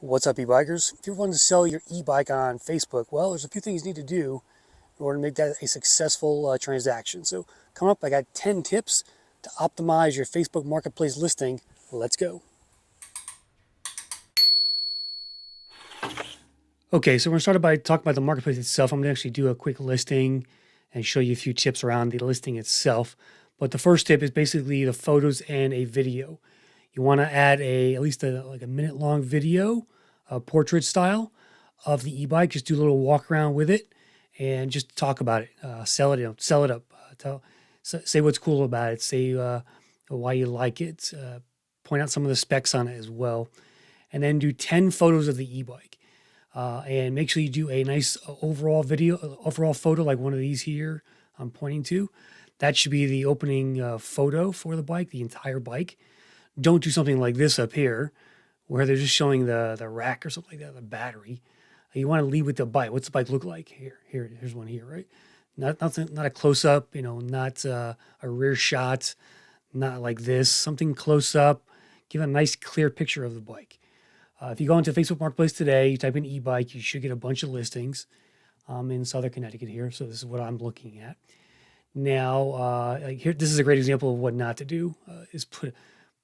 What's up, e-bikers? If you're wanting to sell your e-bike on Facebook, well, there's a few things you need to do in order to make that a successful transaction. So coming up, I got 10 tips to optimize your Facebook Marketplace listing. Let's go. Okay, so we're going to start by talking about the marketplace itself. I'm going to actually do a quick listing and show you a few tips around the listing itself. But the first tip is basically the photos and a video. You want to add at least like a minute long video, portrait style of the e-bike. Just do a little walk around with it and just talk about it. Sell it, sell it up. Say what's cool about it. Say why you like it. Point out some of the specs on it as well, and then do 10 photos of the e-bike. And make sure you do a nice overall photo like one of these here I'm pointing to. That should be the opening photo for the bike, the entire bike. Don't do something like this up here where they're just showing the rack or something like that, the battery. You want to lead with the bike. What's the bike look like? Here's one here, right? Not a close up, not a rear shot, not like this. Something close up. Give a nice clear picture of the bike. If you go into Facebook Marketplace today, you type in e-bike, you should get a bunch of listings. I'm in Southern Connecticut here, so this is what I'm looking at. Now, here, this is a great example of what not to do, is put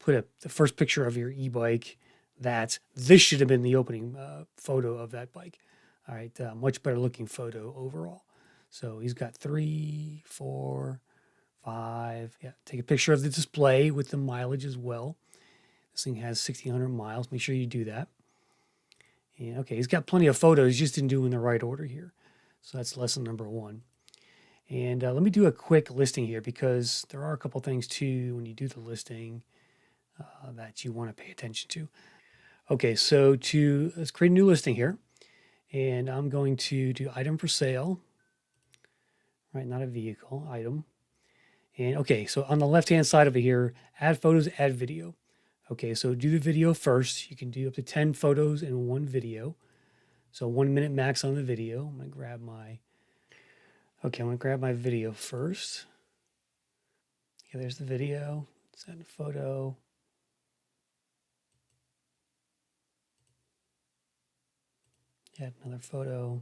the first picture of your e-bike. This should have been the opening photo of that bike. All right, much better looking photo overall. So he's got 3, 4, 5. Yeah, take a picture of the display with the mileage as well. This thing has 1,600 miles. Make sure you do that. And okay, he's got plenty of photos. He just didn't do in the right order here. So that's lesson number 1. And let me do a quick listing here because there are a couple things too when you do the listing that you want to pay attention to. Okay, so let's create a new listing here. And I'm going to do item for sale, right? Not a vehicle, item. And okay, so on the left-hand side over here, add photos, add video. Okay, so do the video first. You can do up to 10 photos in one video. So 1 minute max on the video. I'm going to grab my video first. Yeah, there's the video. Send a photo. Add another photo.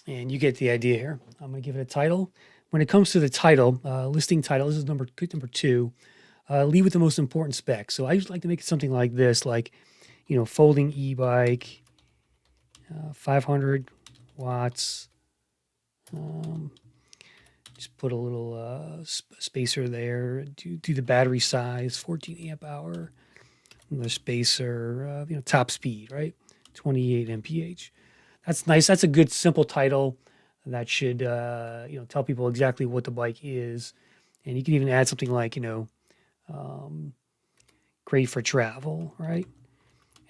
And you get the idea here. I'm going to give it a title. When it comes to the title, listing title, this is number 2. Lead with the most important specs. So I usually like to make it something like this, like, folding e-bike, 500 watts. Just put a little spacer there. Do the battery size, 14 amp hour. Another spacer, top speed, right? 28 mph. That's nice. That's a good simple title that should tell people exactly what the bike is. And you can even add something like great for travel, right?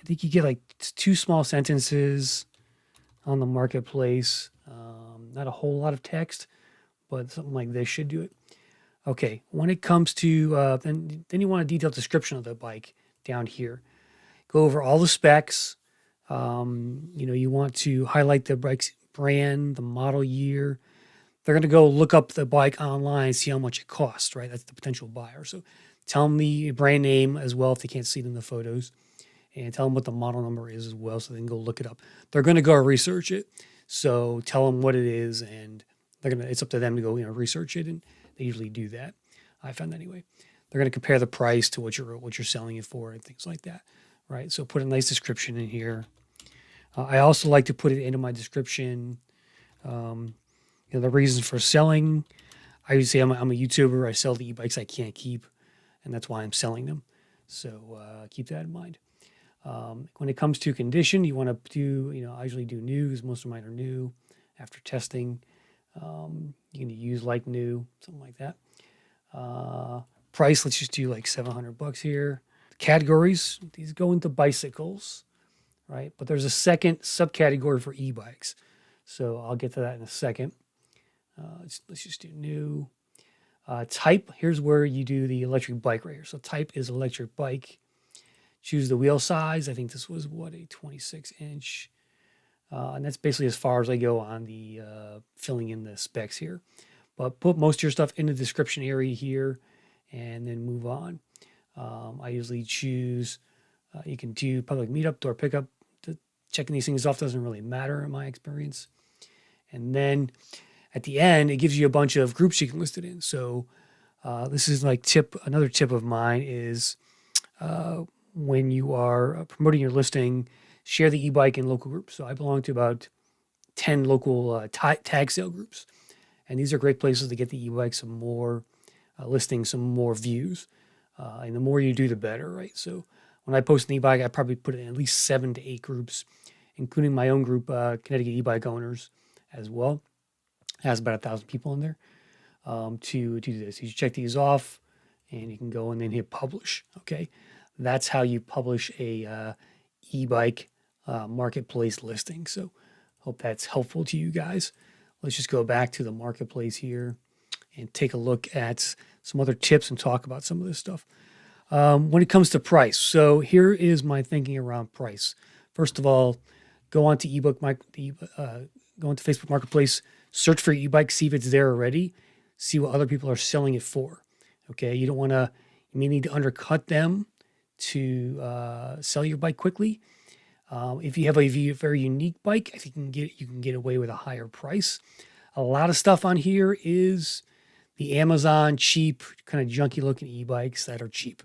I think you get like 2 small sentences on the marketplace. Not a whole lot of text, but something like this should do it. Okay, when it comes to then you want a detailed description of the bike down here. Go over all the specs. You want to highlight the bike's brand, the model year. They're going to go look up the bike online, see how much it costs, right? That's the potential buyer. So tell them the brand name as well if they can't see it in the photos, and tell them what the model number is as well so they can go look it up. They're going to go research it. So tell them what it is, and it's up to them to go research it, and they usually do that. I found anyway. They're going to compare the price to what you're selling it for and things like that, right? So put a nice description in here. I also like to put it into my description. The reasons for selling. I usually say I'm a YouTuber. I sell the e-bikes I can't keep, and that's why I'm selling them. So keep that in mind. When it comes to condition, you want to do, I usually do new because most of mine are new after testing. You can use like new, something like that. Price, let's just do like $700 here. Categories, these go into bicycles, right? But there's a second subcategory for e-bikes. So I'll get to that in a second. Let's just do new. Type, here's where you do the electric bike right here. So type is electric bike. Choose the wheel size. I think this was, a 26-inch. And that's basically as far as I go on the filling in the specs here. But put most of your stuff in the description area here and then move on. I usually choose You can do public meetup, door pickup. Checking these things off doesn't really matter in my experience. And then at the end, it gives you a bunch of groups you can list it in. So this is like another tip of mine is when you are promoting your listing, share the e-bike in local groups. So I belong to about 10 local tag sale groups. And these are great places to get the e-bike some more listings, some more views. And the more you do, the better, right? So when I post an e-bike, I probably put it in at least 7 to 8 groups, including my own group, Connecticut e-bike owners as well. It has about 1,000 people in there to do this. You check these off and you can go and then hit publish. Okay. That's how you publish a e-bike marketplace listing. So hope that's helpful to you guys. Let's just go back to the marketplace here and take a look at some other tips and talk about some of this stuff. When it comes to price, so here is my thinking around price. First of all, go onto go into Facebook Marketplace, search for e-bike, see if it's there already, see what other people are selling it for. Okay, you may need to undercut them to sell your bike quickly. If you have a very unique bike, I think you can get away with a higher price. A lot of stuff on here is the Amazon cheap, kind of junky looking e-bikes that are cheap.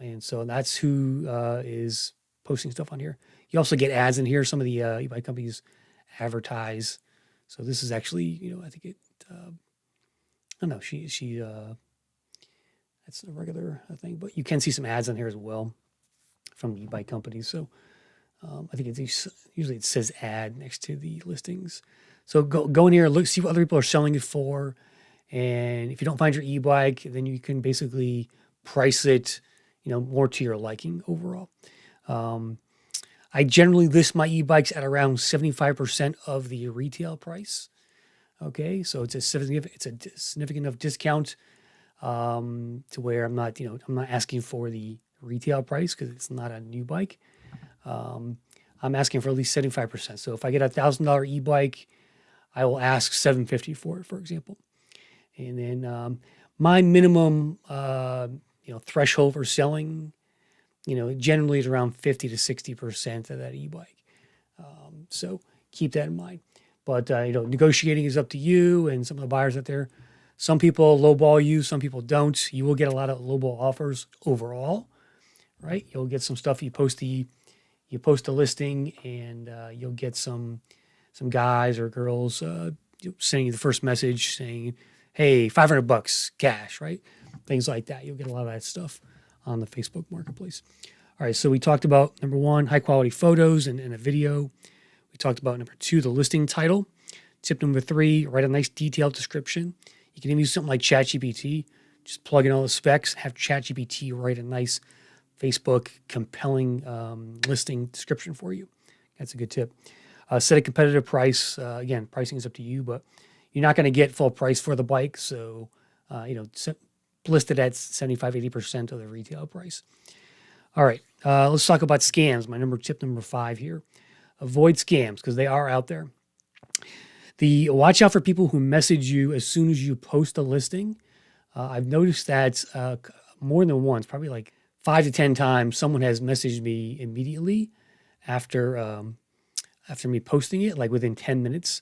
And so that's who is posting stuff on here. You also get ads in here. Some of the e-bike companies advertise. So this is actually, I think it, I don't know, that's a regular thing, but you can see some ads on here as well from e-bike companies. So I think usually it says ad next to the listings. So go in here, look, see what other people are selling it for. And if you don't find your e-bike, then you can basically price it, more to your liking overall. I generally list my e-bikes at around 75% of the retail price. Okay, so it's a significant enough discount to where I'm not asking for the retail price because it's not a new bike. I'm asking for at least 75%. So if I get $1,000 e-bike, I will ask $750 for it, for example. And then my minimum, threshold for selling, generally is around 50 to 60% of that e-bike. So keep that in mind. But, negotiating is up to you and some of the buyers out there. Some people lowball you, some people don't. You will get a lot of lowball offers overall, right? You'll get some stuff, you post a listing and you'll get some guys or girls sending you the first message saying, hey, $500 cash, right? Things like that. You'll get a lot of that stuff on the Facebook Marketplace. All right, so we talked about number 1, high quality photos and a video. We talked about number 2, the listing title. Tip number 3, write a nice detailed description. You can even use something like ChatGPT. Just plug in all the specs, have ChatGPT write a nice Facebook compelling listing description for you. That's a good tip. Set a competitive price. Again, pricing is up to you, but you're not going to get full price for the bike. So, list it at 75, 80% of the retail price. All right, let's talk about scams. Tip number 5 here. Avoid scams because they are out there. Watch out for people who message you as soon as you post a listing. I've noticed that more than once, probably like 5 to 10 times, someone has messaged me immediately after me posting it, like within 10 minutes.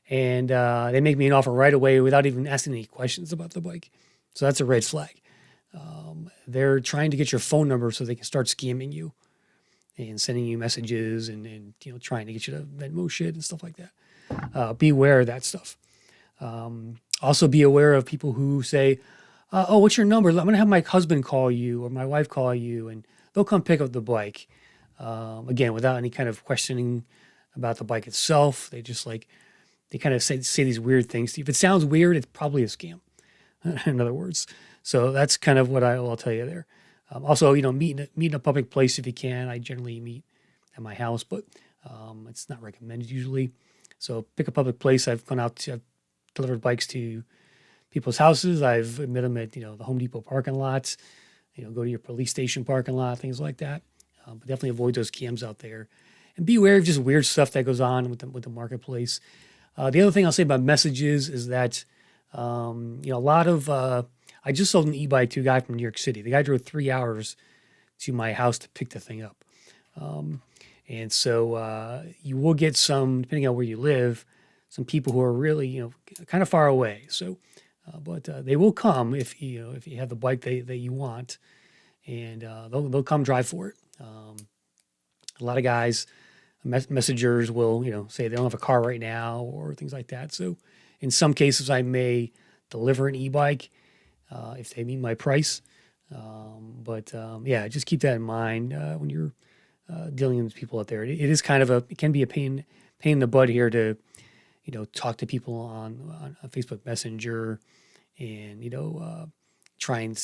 And they make me an offer right away without even asking any questions about the bike. So that's a red flag. They're trying to get your phone number so they can start scamming you and sending you messages and trying to get you to Venmo shit and stuff like that. Beware of that stuff. Also be aware of people who say, oh, what's your number? I'm going to have my husband call you or my wife call you and they'll come pick up the bike. Again, without any kind of questioning about the bike itself. They just they kind of say these weird things. If it sounds weird, it's probably a scam, in other words. So that's kind of what I'll tell you there. Also, meet in a public place if you can. I generally meet at my house, but it's not recommended usually. So pick a public place. I've delivered bikes to people's houses. I've met them at, the Home Depot parking lots, go to your police station parking lot, things like that. But definitely avoid those scams out there and be aware of just weird stuff that goes on with the marketplace. The other thing I'll say about messages is that, a lot of, I just sold an e-bike to a guy from New York City. The guy drove 3 hours to my house to pick the thing up. And so you will get some, depending on where you live, some people who are really, kind of far away. So, but they will come if you have the bike that you want, and they'll come drive for it. A lot of guys, messengers will, say they don't have a car right now or things like that. So in some cases, I may deliver an e-bike if they meet my price. Yeah, just keep that in mind when you're dealing with people out there. It is kind of it can be a pain in the butt here to, talk to people on Facebook Messenger and, try and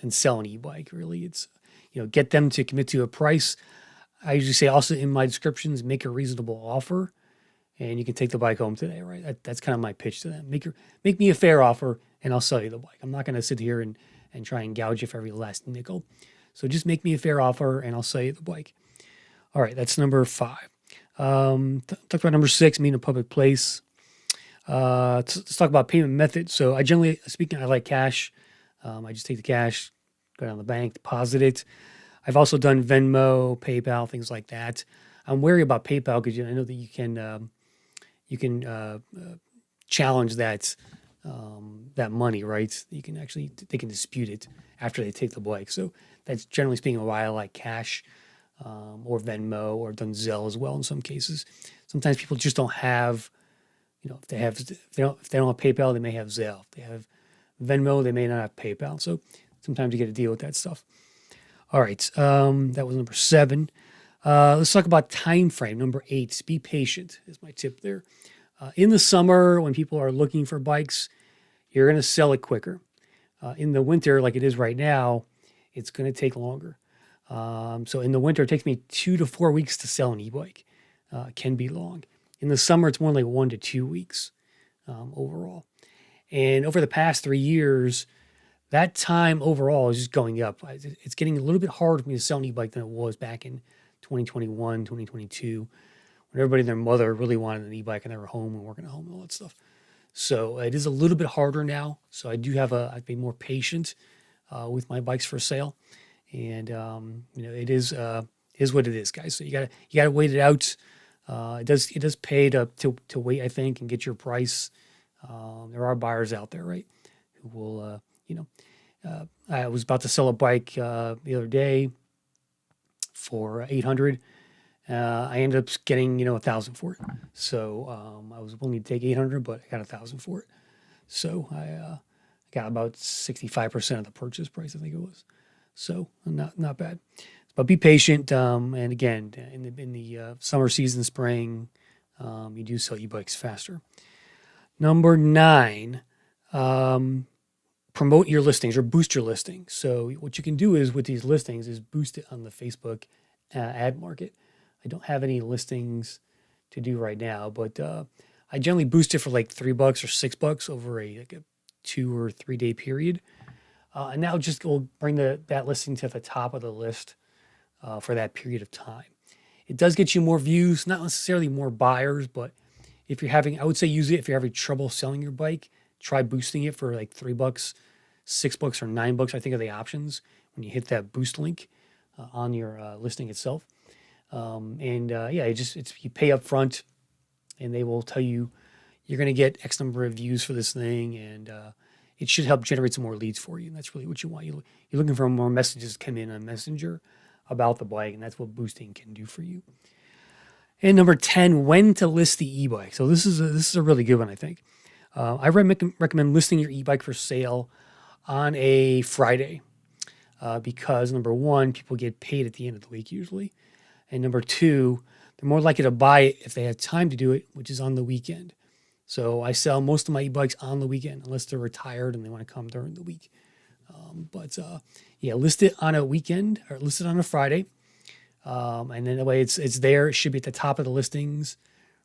sell an e-bike. Really, it's, get them to commit to a price. I usually say also in my descriptions, make a reasonable offer and you can take the bike home today, right? That's kind of my pitch to them. Make me a fair offer and I'll sell you the bike. I'm not going to sit here and try and gouge you for every last nickel. So just make me a fair offer and I'll sell you the bike. All right, that's number 5. Talk about number 6, meet in a public place. Let's talk about payment method. So I generally speaking, I like cash. I just take the cash, go down to the bank, deposit it. I've also done Venmo, PayPal, things like that. I'm wary about PayPal because I know that you can challenge that money, right? They can dispute it after they take the bike. So that's generally speaking why I like cash or Venmo or done Zelle as well in some cases. Sometimes people just don't have, if they don't have PayPal, they may have Zelle. If they have Venmo, they may not have PayPal. So sometimes you get to deal with that stuff. All right, that was number 7. Let's talk about time frame. Number 8, be patient is my tip there. In the summer, when people are looking for bikes, you're going to sell it quicker. In the winter, like it is right now, it's going to take longer. So in the winter, it takes me 2 to 4 weeks to sell an e-bike. It can be long. In the summer, it's more like 1 to 2 weeks overall. And over the past 3 years, that time overall is just going up. It's getting a little bit harder for me to sell an e-bike than it was back in 2021, 2022, when everybody and their mother really wanted an e-bike and they were home and working at home and all that stuff. So it is a little bit harder now. So I do I'd be more patient with my bikes for sale. And, it is what it is, guys. So you gotta wait it out. It does pay to wait, I think, and get your price. There are buyers out there, right, who will, I was about to sell a bike the other day for $800. I ended up getting, $1,000 for it. So I was willing to take $800, but I got $1,000 for it. So I got about 65% of the purchase price, I think it was. So not bad. But be patient. And again, in the summer season, spring, you do sell e-bikes faster. Number 9, promote your listings or boost your listings. So what you can do is with these listings is boost it on the Facebook ad market. I don't have any listings to do right now, but I generally boost it for like $3 or $6 over a 2 or 3 day period. And that will bring that listing to the top of the list for that period of time. It does get you more views, not necessarily more buyers, but I would say use it if you're having trouble selling your bike. Try boosting it for like $3, $6, or $9. I think are the options when you hit that boost link on your listing itself. You pay up front, and they will tell you you're going to get X number of views for this thing, and it should help generate some more leads for you. And that's really what you want. You're looking for more messages to come in on Messenger about the bike, and that's what boosting can do for you. And number 10, when to list the e-bike. So this is a really good one, I think. I recommend listing your e-bike for sale on a Friday because number 1, people get paid at the end of the week usually. And number 2, they're more likely to buy it if they have time to do it, which is on the weekend. So I sell most of my e-bikes on the weekend unless they're retired and they want to come during the week. List it on a weekend or list it on a Friday. And then that way it's there. It should be at the top of the listings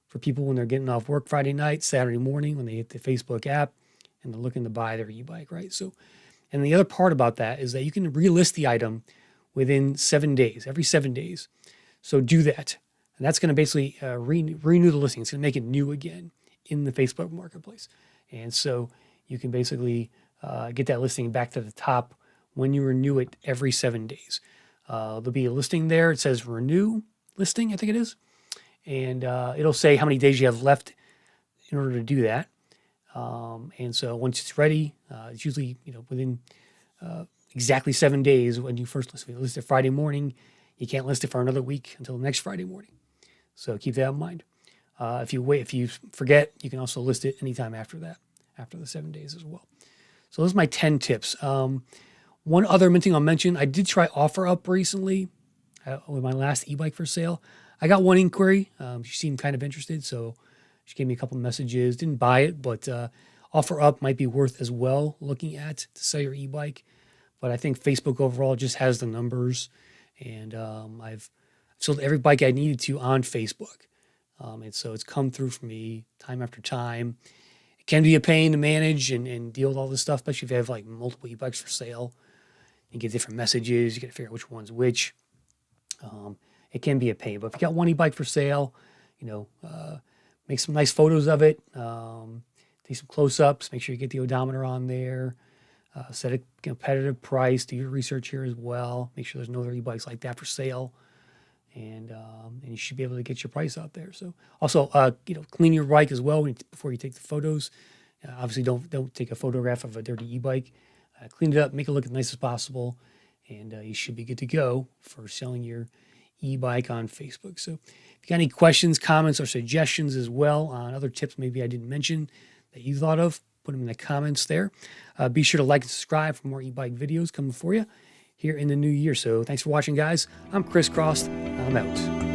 for people when they're getting off work Friday night, Saturday morning, when they hit the Facebook app and they're looking to buy their e-bike, right? So, and the other part about that is that you can relist the item within 7 days, every 7 days. So do that. And that's going to basically renew the listing. It's going to make it new again in the Facebook marketplace. And so you can basically get that listing back to the top when you renew it every 7 days. There'll be a listing there. It says renew listing, I think it is. And it'll say how many days you have left in order to do that. And so once it's ready, it's usually within exactly 7 days when you first list. If you list it Friday morning, you can't list it for another week until next Friday morning. So keep that in mind. If you forget, you can also list it anytime after that, after the 7 days as well. So those are my 10 tips. One other thing I'll mention, I did try OfferUp recently with my last e-bike for sale. I got one inquiry. She seemed kind of interested, so she gave me a couple messages. Didn't buy it, but OfferUp might be worth as well looking at to sell your e-bike. But I think Facebook overall just has the numbers, and I've sold every bike I needed to on Facebook. And so it's come through for me time after time. It can be a pain to manage and deal with all this stuff, especially if you have like multiple e-bikes for sale. You get different messages. You got to figure out which one's which. It can be a pain. But if you got one e-bike for sale, make some nice photos of it. Take some close-ups. Make sure you get the odometer on there. Set a competitive price. Do your research here as well. Make sure there's no other e-bikes like that for sale. And you should be able to get your price out there. So also, clean your bike as well before you take the photos. Obviously, don't take a photograph of a dirty e-bike. Clean it up, make it look as nice as possible, and you should be good to go for selling your e-bike on Facebook. So if you got any questions, comments, or suggestions as well on other tips maybe I didn't mention that you thought of, put them in the comments there. Be sure to like and subscribe for more e-bike videos coming for you here in the new year. So thanks for watching, guys. I'm Chris Cross. I'm out.